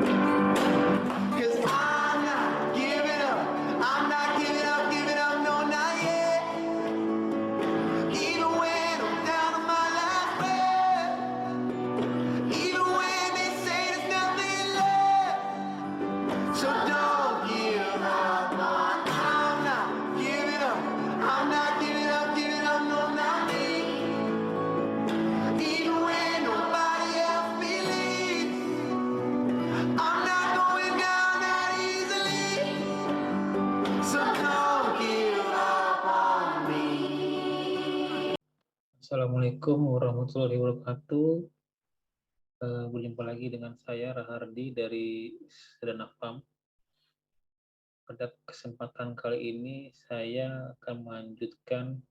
'Cause I'm not giving up. I'm not giving up, no, not yet. Even when I'm down to my last breath, even when they say there's nothing left. So don't give up on. I'm not giving up. I'm not giving up, no, not me. Even when nobody else believes, I'm not going down that easily. So don't give up on me. Assalamualaikum warahmatullahi wabarakatuh. Berjumpa lagi dengan saya Rahardi dari Sedana Farm. Pada kesempatan kali ini saya akan melanjutkan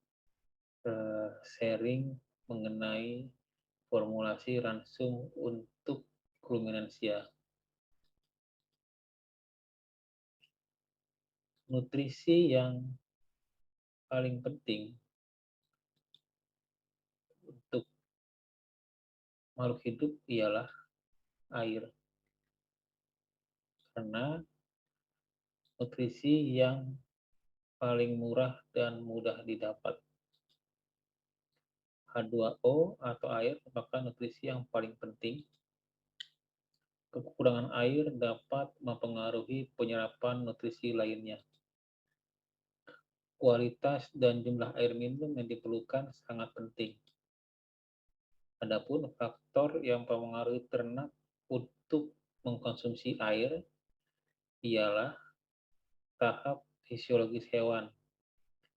sharing mengenai formulasi ransum untuk ruminansia. Nutrisi yang paling penting untuk makhluk hidup ialah air. Karena nutrisi yang paling murah dan mudah didapat. H2O atau air merupakan nutrisi yang paling penting. Kekurangan air dapat mempengaruhi penyerapan nutrisi lainnya. Kualitas dan jumlah air minum yang diperlukan sangat penting. Adapun faktor yang mempengaruhi ternak untuk mengkonsumsi air ialah tahap fisiologis hewan,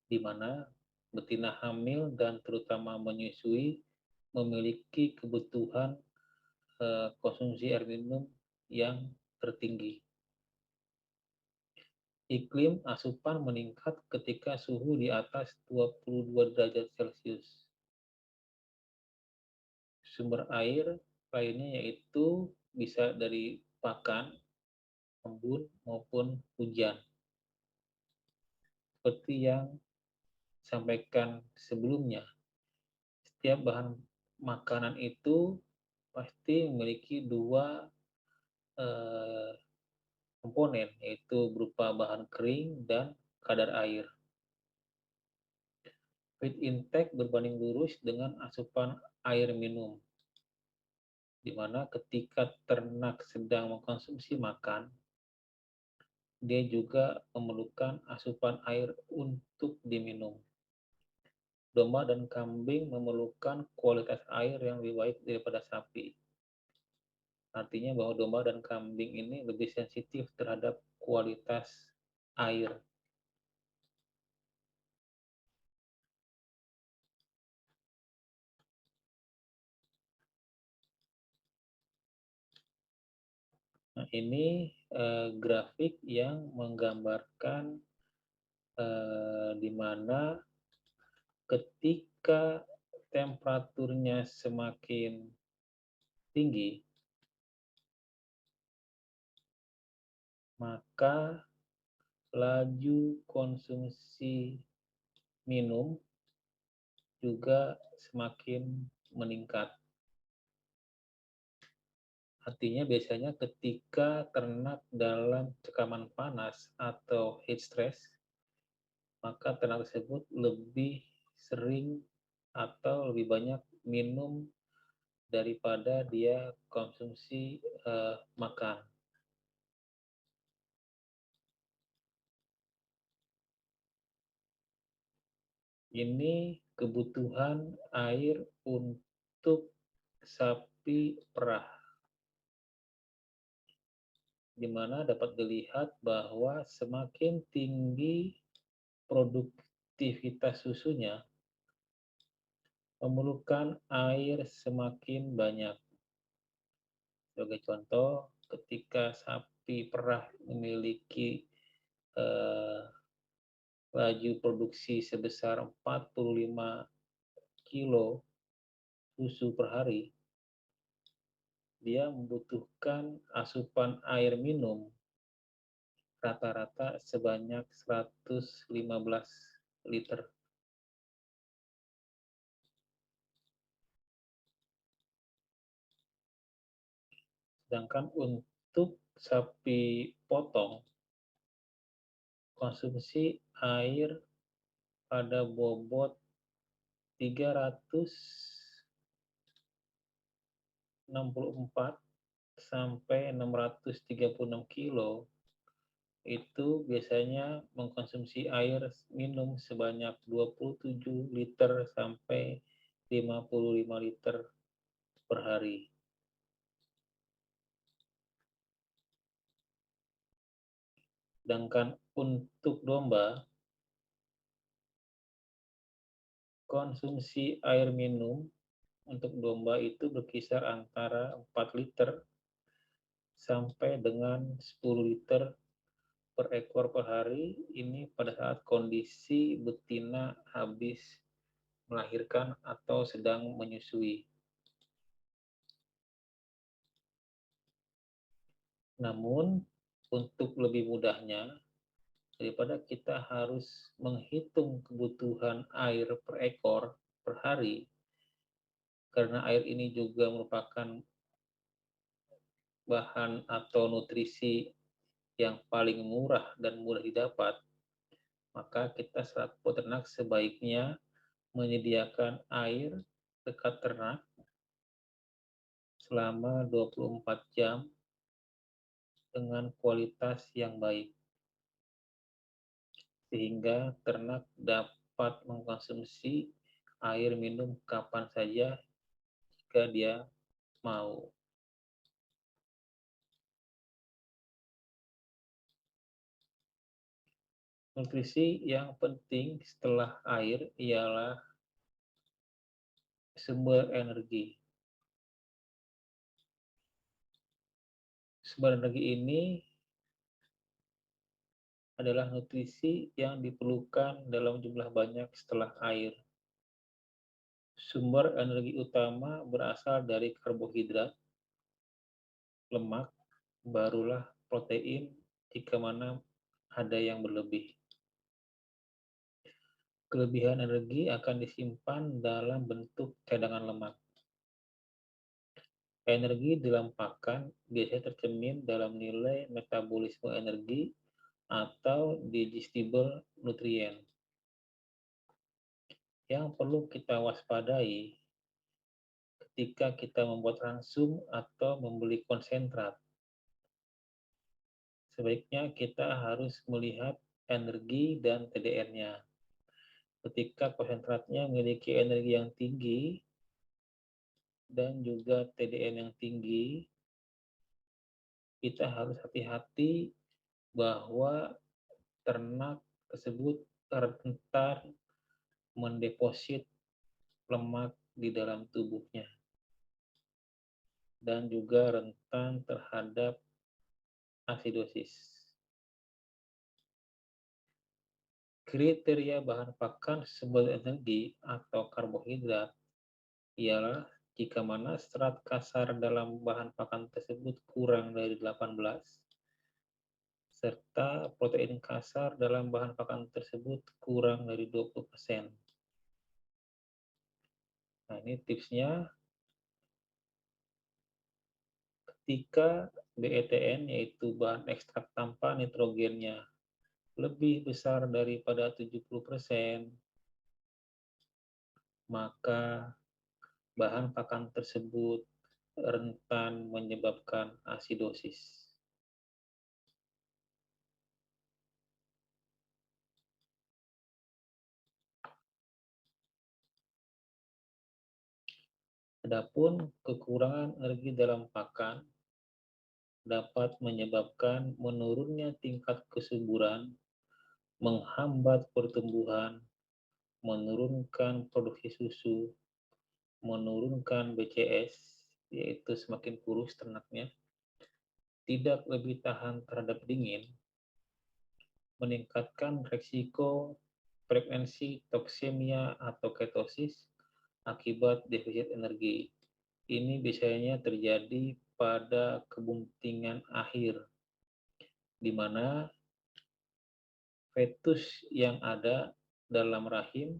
di mana betina hamil dan terutama menyusui memiliki kebutuhan konsumsi air minum yang tertinggi. Iklim asupan meningkat ketika suhu di atas 22 derajat Celcius. Sumber air lainnya yaitu bisa dari pakan, embun, maupun hujan. Seperti yang disampaikan sebelumnya, setiap bahan makanan itu pasti memiliki dua komponen, yaitu berupa bahan kering dan kadar air. Feed intake berbanding lurus dengan asupan air minum, di mana ketika ternak sedang mengkonsumsi makan, dia juga memerlukan asupan air untuk diminum. Domba dan kambing memerlukan kualitas air yang lebih baik daripada sapi. Artinya bahwa domba dan kambing ini lebih sensitif terhadap kualitas air. Nah, ini grafik yang menggambarkan di mana ketika temperaturnya semakin tinggi, maka laju konsumsi minum juga semakin meningkat. Artinya biasanya ketika ternak dalam tekanan panas atau heat stress, maka ternak tersebut lebih sering atau lebih banyak minum daripada dia konsumsi makan. Ini kebutuhan air untuk sapi perah, di mana dapat dilihat bahwa semakin tinggi produktivitas susunya, memerlukan air semakin banyak. Sebagai contoh, ketika sapi perah memiliki laju produksi sebesar 45 kilo susu per hari, dia membutuhkan asupan air minum rata-rata sebanyak 115 liter. Sedangkan untuk sapi potong, konsumsi air pada bobot 364 sampai 636 kilo itu biasanya mengkonsumsi air minum sebanyak 27 liter sampai 55 liter per hari. Sedangkan untuk domba, konsumsi air minum untuk domba itu berkisar antara 4 liter sampai dengan 10 liter per ekor per hari. Ini pada saat kondisi betina habis melahirkan atau sedang menyusui. Namun, untuk lebih mudahnya, daripada kita harus menghitung kebutuhan air per ekor per hari, karena air ini juga merupakan bahan atau nutrisi yang paling murah dan mudah didapat, maka kita selaku peternak sebaiknya menyediakan air dekat ternak selama 24 jam dengan kualitas yang baik, sehingga ternak dapat mengkonsumsi air minum kapan saja jika dia mau. Nutrisi yang penting setelah air ialah sumber energi. Sumber energi ini adalah nutrisi yang diperlukan dalam jumlah banyak setelah air. Sumber energi utama berasal dari karbohidrat, lemak, barulah protein jika mana ada yang berlebih. Kelebihan energi akan disimpan dalam bentuk cadangan lemak. Energi dalam pakan biasanya tercermin dalam nilai metabolisme energi atau digestible nutrien. Yang perlu kita waspadai ketika kita membuat ransum atau membeli konsentrat, sebaiknya kita harus melihat energi dan TDN-nya. Ketika konsentratnya memiliki energi yang tinggi dan juga TDN yang tinggi, kita harus hati-hati bahwa ternak tersebut rentan mendeposit lemak di dalam tubuhnya dan juga rentan terhadap asidosis. Kriteria bahan pakan sumber energi atau karbohidrat ialah jika mana serat kasar dalam bahan pakan tersebut kurang dari 18, serta protein kasar dalam bahan pakan tersebut kurang dari 20%. Nah, ini tipsnya ketika BETN yaitu bahan ekstrak tanpa nitrogennya lebih besar daripada 70%, maka bahan pakan tersebut rentan menyebabkan asidosis. Adapun kekurangan energi dalam pakan dapat menyebabkan menurunnya tingkat kesuburan, menghambat pertumbuhan, menurunkan produksi susu, menurunkan BCS, yaitu semakin kurus ternaknya, tidak lebih tahan terhadap dingin, meningkatkan risiko frekuensi toksemia atau ketosis akibat defisit energi. Ini biasanya terjadi pada kebuntingan akhir, di mana fetus yang ada dalam rahim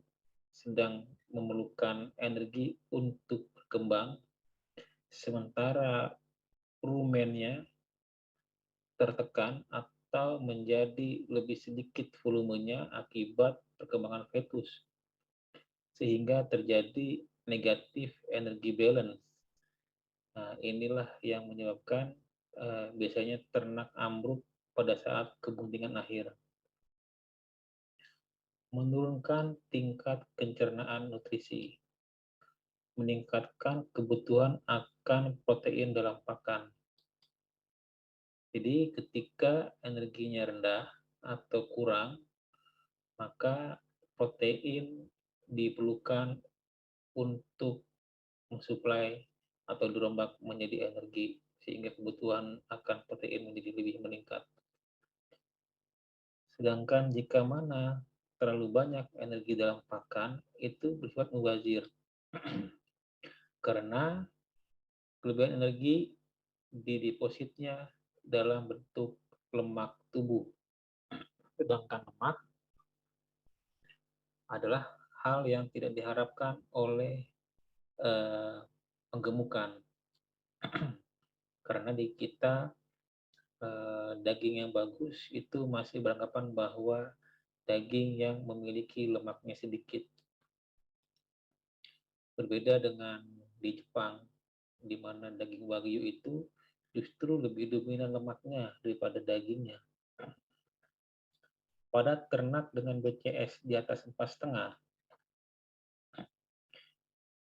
sedang memerlukan energi untuk berkembang, sementara rumennya tertekan atau menjadi lebih sedikit volumenya akibat perkembangan fetus, sehingga terjadi negatif energi balance. Nah, inilah yang menyebabkan biasanya ternak ambruk pada saat keguntingan akhir. Menurunkan tingkat pencernaan nutrisi, meningkatkan kebutuhan akan protein dalam pakan. Jadi ketika energinya rendah atau kurang, maka protein diperlukan untuk mensuplai atau dirombak menjadi energi, sehingga kebutuhan akan protein menjadi lebih meningkat. Sedangkan jika mana terlalu banyak energi dalam pakan, itu bersifat mubazir. Karena kelebihan energi didepositnya dalam bentuk lemak tubuh. Sedangkan lemak adalah hal yang tidak diharapkan oleh penggemukan. Karena di kita daging yang bagus itu masih beranggapan bahwa daging yang memiliki lemaknya sedikit. Berbeda dengan di Jepang, di mana daging wagyu itu justru lebih dominan lemaknya daripada dagingnya. Pada ternak dengan BCS di atas 4,5,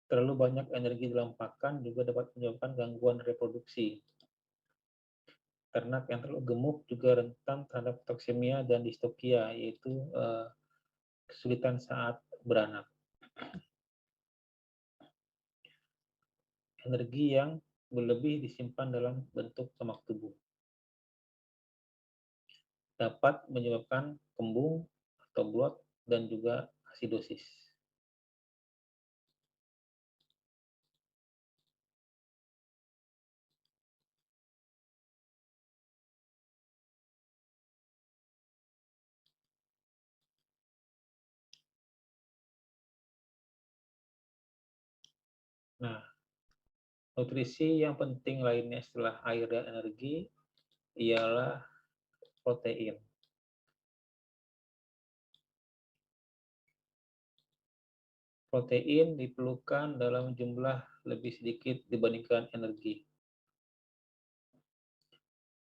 terlalu banyak energi dalam pakan juga dapat menyebabkan gangguan reproduksi. Ternak yang terlalu gemuk juga rentan terhadap toksemia dan distokia, yaitu kesulitan saat beranak. Energi yang berlebih disimpan dalam bentuk lemak tubuh dapat menyebabkan kembung atau bloat dan juga asidosis. Nah, nutrisi yang penting lainnya setelah air dan energi ialah protein. Protein diperlukan dalam jumlah lebih sedikit dibandingkan energi.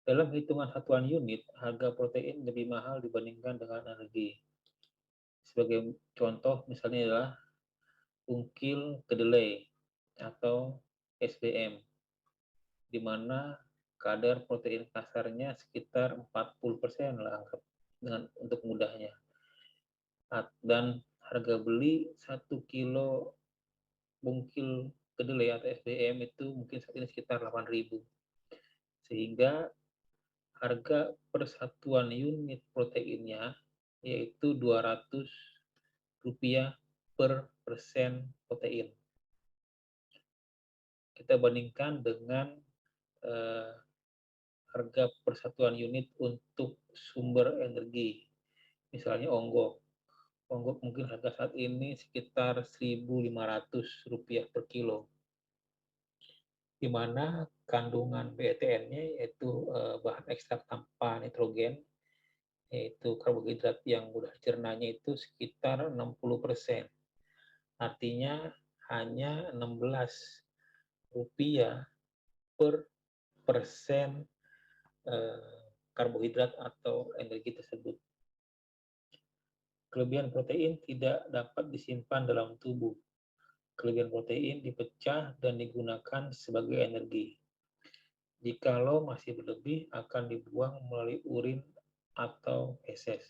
Dalam hitungan satuan unit, harga protein lebih mahal dibandingkan dengan energi. Sebagai contoh misalnya adalah ungkil kedelai atau SBM, di mana kadar protein kasarnya sekitar 40% lah untuk mudahnya. Dan harga beli 1 kilo bungkil kedelai atau SBM itu mungkin saat ini sekitar 8.000. Sehingga harga persatuan unit proteinnya yaitu Rp200 per persen protein. Kita bandingkan dengan harga persatuan unit untuk sumber energi. Misalnya onggok. Onggok mungkin harga saat ini sekitar Rp1.500 per kilo. Di mana kandungan BTN-nya yaitu bahan ekstrak tanpa nitrogen, yaitu karbohidrat yang mudah dicernanya itu sekitar 60%. Artinya hanya Rp16 per persen karbohidrat atau energi tersebut. Kelebihan protein tidak dapat disimpan dalam tubuh. Kelebihan protein dipecah dan digunakan sebagai energi. Jikalau masih berlebih, akan dibuang melalui urin atau feses.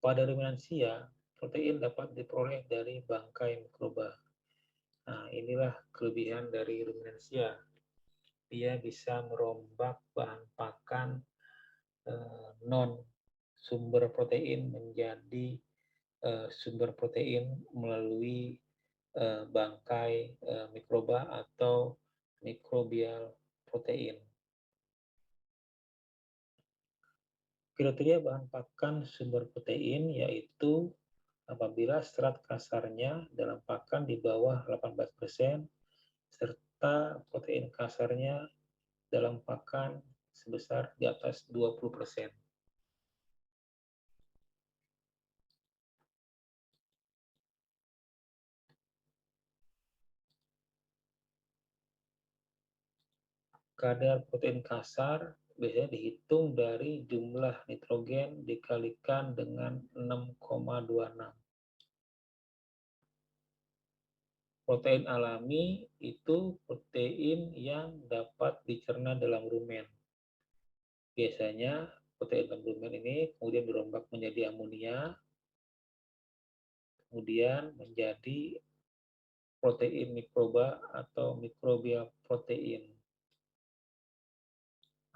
Pada ruminansia, protein dapat diperoleh dari bangkai mikroba. Nah, inilah kelebihan dari ruminansia. Dia bisa merombak bahan pakan non sumber protein menjadi sumber protein melalui bangkai mikroba atau mikrobial protein. Kriteria bahan pakan sumber protein yaitu apabila serat kasarnya dalam pakan di bawah 18%, serta protein kasarnya dalam pakan sebesar di atas 20%. Kadar protein kasar biasanya dihitung dari jumlah nitrogen dikalikan dengan 6,26. Protein alami itu protein yang dapat dicerna dalam rumen. Biasanya protein dalam rumen ini kemudian dirombak menjadi amonia, kemudian menjadi protein mikroba atau microbial protein.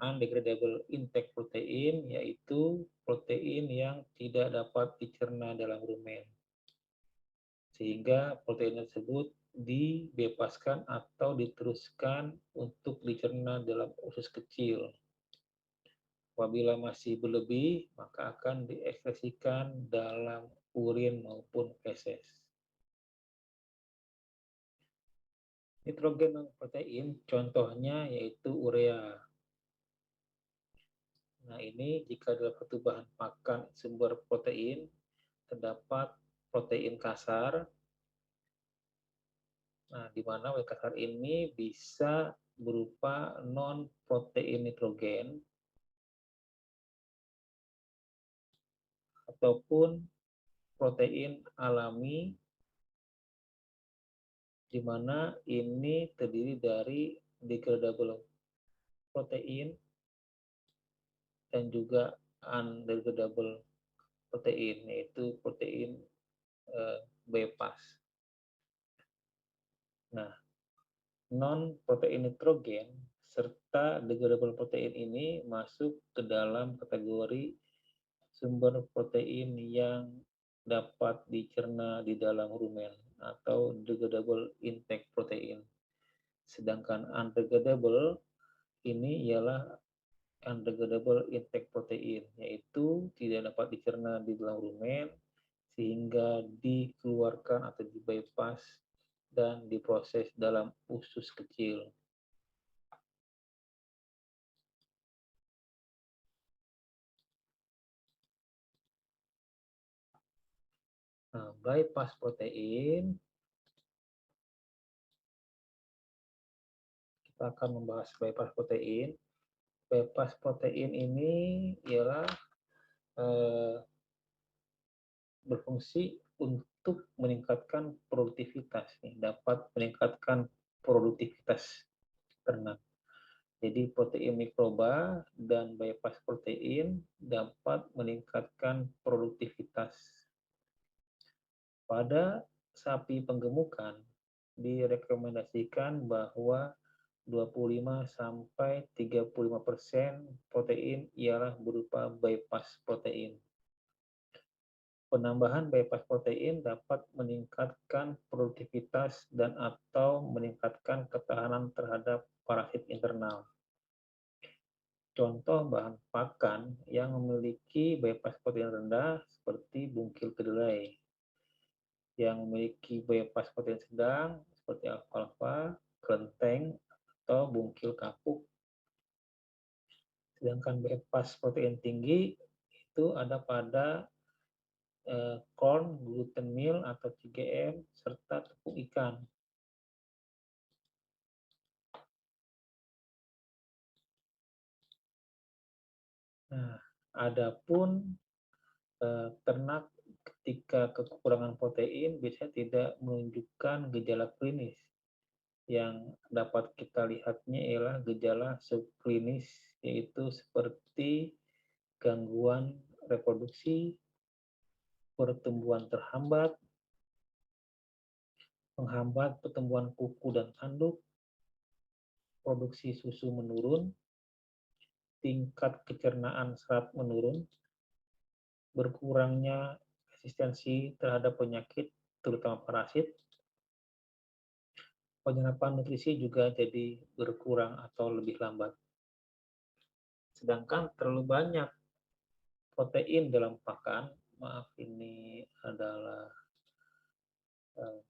Undegradable intake protein yaitu protein yang tidak dapat dicerna dalam rumen, sehingga protein tersebut dibebaskan atau diteruskan untuk dicerna dalam usus kecil. Apabila masih berlebih, maka akan diekskresikan dalam urin maupun feses. Nitrogen protein contohnya yaitu urea. Nah, ini jika dalam satu bahan makan sumber protein terdapat protein kasar. Nah, di mana protein kasar ini bisa berupa non-protein nitrogen ataupun protein alami, di mana ini terdiri dari degradable protein dan juga undegradable protein, yaitu protein bypass. Nah, non-protein nitrogen serta degradable protein ini masuk ke dalam kategori sumber protein yang dapat dicerna di dalam rumen atau degradable intake protein. Sedangkan undegradable ini ialah undegradable intake protein, yaitu tidak dapat dicerna di dalam rumen sehingga dikeluarkan atau di-bypass dan diproses dalam usus kecil. Nah, bypass protein, kita akan membahas bypass protein. Bypass protein ini ialah berfungsi untuk meningkatkan produktivitas, dapat meningkatkan produktivitas ternak. Jadi protein mikroba dan bypass protein dapat meningkatkan produktivitas. Pada sapi penggemukan direkomendasikan bahwa 25-35% protein ialah berupa bypass protein. Penambahan bypass protein dapat meningkatkan produktivitas dan atau meningkatkan ketahanan terhadap parasit internal. Contoh bahan pakan yang memiliki bypass protein rendah seperti bungkil kedelai. Yang memiliki bypass protein sedang seperti alfalfa, kelenteng, atau bungkil kapuk. Sedangkan bypass protein tinggi itu ada pada corn, gluten meal atau CGM, serta tepung ikan. Nah, adapun ternak ketika kekurangan protein biasanya tidak menunjukkan gejala klinis. Yang dapat kita lihatnya ialah gejala subklinis, yaitu seperti gangguan reproduksi, pertumbuhan terhambat, menghambat pertumbuhan kuku dan tanduk, produksi susu menurun, tingkat kecernaan serat menurun, berkurangnya resistensi terhadap penyakit, terutama parasit, penyerapan nutrisi juga jadi berkurang atau lebih lambat. Sedangkan terlalu banyak protein dalam pakan, maaf ini adalah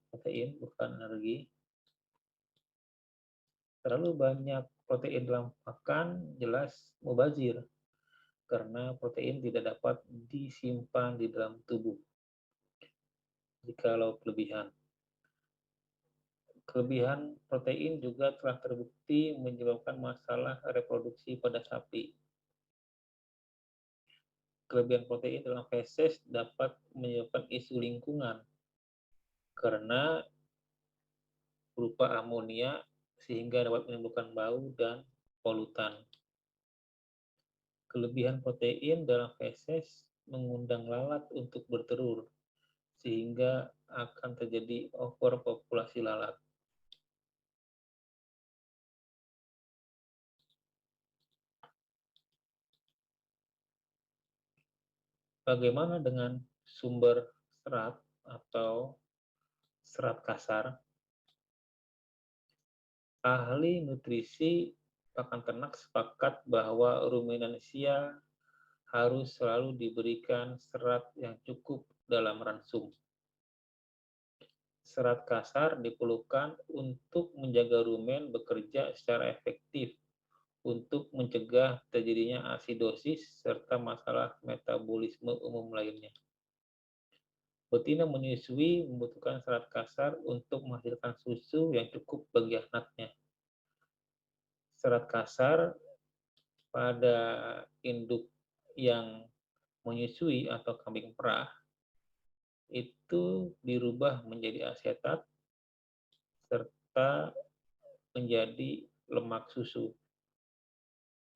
protein bukan energi. Terlalu banyak protein dalam pakan jelas mubazir, karena protein tidak dapat disimpan di dalam tubuh jikalau kelebihan. Kelebihan protein juga telah terbukti menyebabkan masalah reproduksi pada sapi. Kelebihan protein dalam feses dapat menyebabkan isu lingkungan karena berupa amonia sehingga dapat menimbulkan bau dan polutan. Kelebihan protein dalam feses mengundang lalat untuk bertelur sehingga akan terjadi overpopulasi lalat. Bagaimana dengan sumber serat atau serat kasar? Ahli nutrisi pakan ternak sepakat bahwa ruminansia harus selalu diberikan serat yang cukup dalam ransum. Serat kasar diperlukan untuk menjaga rumen bekerja secara efektif untuk mencegah terjadinya asidosis serta masalah metabolisme umum lainnya. Betina menyusui membutuhkan serat kasar untuk menghasilkan susu yang cukup bagi anaknya. Serat kasar pada induk yang menyusui atau kambing perah itu dirubah menjadi asetat serta menjadi lemak susu.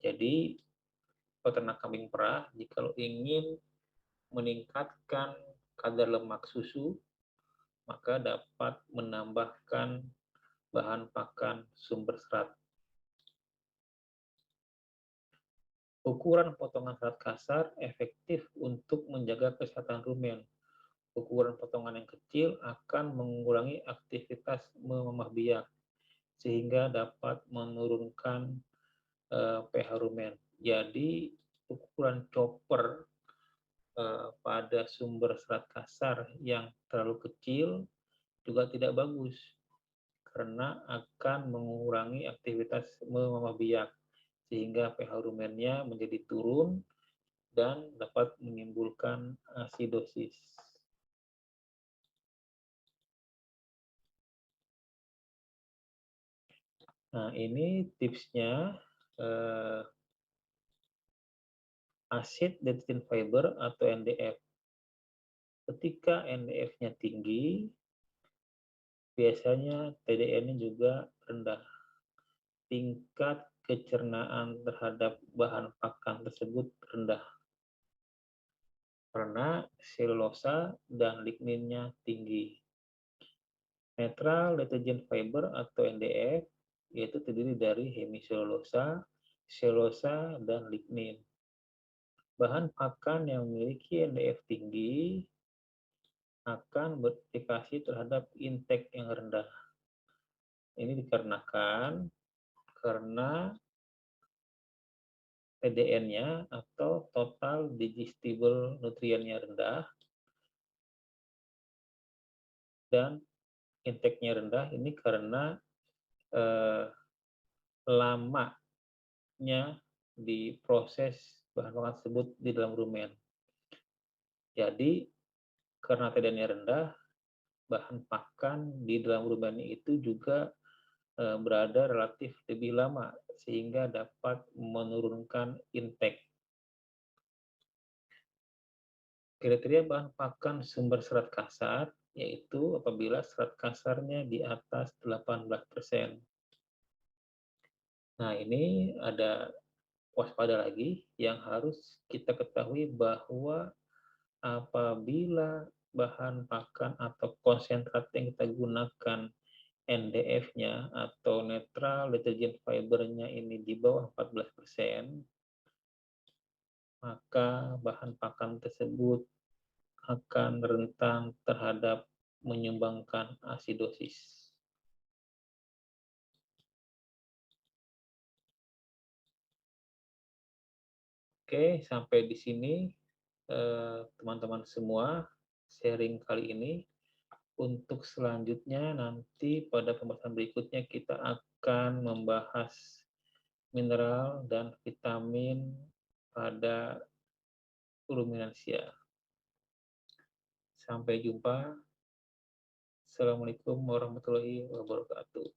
Jadi, peternak kambing perah jika ingin meningkatkan kadar lemak susu, maka dapat menambahkan bahan pakan sumber serat. Ukuran potongan serat kasar efektif untuk menjaga kesehatan rumen. Ukuran potongan yang kecil akan mengurangi aktivitas memamah biak, sehingga dapat menurunkan pH rumen. Jadi, ukuran chopper pada sumber serat kasar yang terlalu kecil juga tidak bagus, karena akan mengurangi aktivitas memamah biak, sehingga pH rumennya menjadi turun dan dapat menimbulkan asidosis. Nah, ini tipsnya acid detergent fiber atau NDF. Ketika NDF-nya tinggi, biasanya TDN-nya juga rendah. Tingkat kecernaan terhadap bahan pakan tersebut rendah karena selulosa dan ligninnya tinggi. Neutral detergent fiber atau NDF yaitu terdiri dari hemiselulosa, selulosa, dan lignin. Bahan pakan yang memiliki NDF tinggi akan berimplikasi terhadap intake yang rendah. Ini dikarenakan karena TDN-nya atau total digestible nutriennya rendah dan intake-nya rendah. Ini karena lamanya diproses bahan pakan tersebut di dalam rumen. Jadi karena TDN-nya rendah, bahan pakan di dalam rumen itu juga berada relatif lebih lama sehingga dapat menurunkan intake. Kriteria bahan pakan sumber serat kasar yaitu apabila serat kasarnya di atas 18%. Nah, ini ada waspada lagi yang harus kita ketahui bahwa apabila bahan pakan atau konsentrat yang kita gunakan NDF-nya atau netral detergent fiber-nya ini di bawah 14%, maka bahan pakan tersebut akan rentan terhadap menyumbangkan asidosis. Oke, sampai di sini teman-teman semua sharing kali ini. Untuk selanjutnya nanti pada pembahasan berikutnya kita akan membahas mineral, dan vitamin pada ruminansia. Sampai jumpa. Assalamualaikum warahmatullahi wabarakatuh.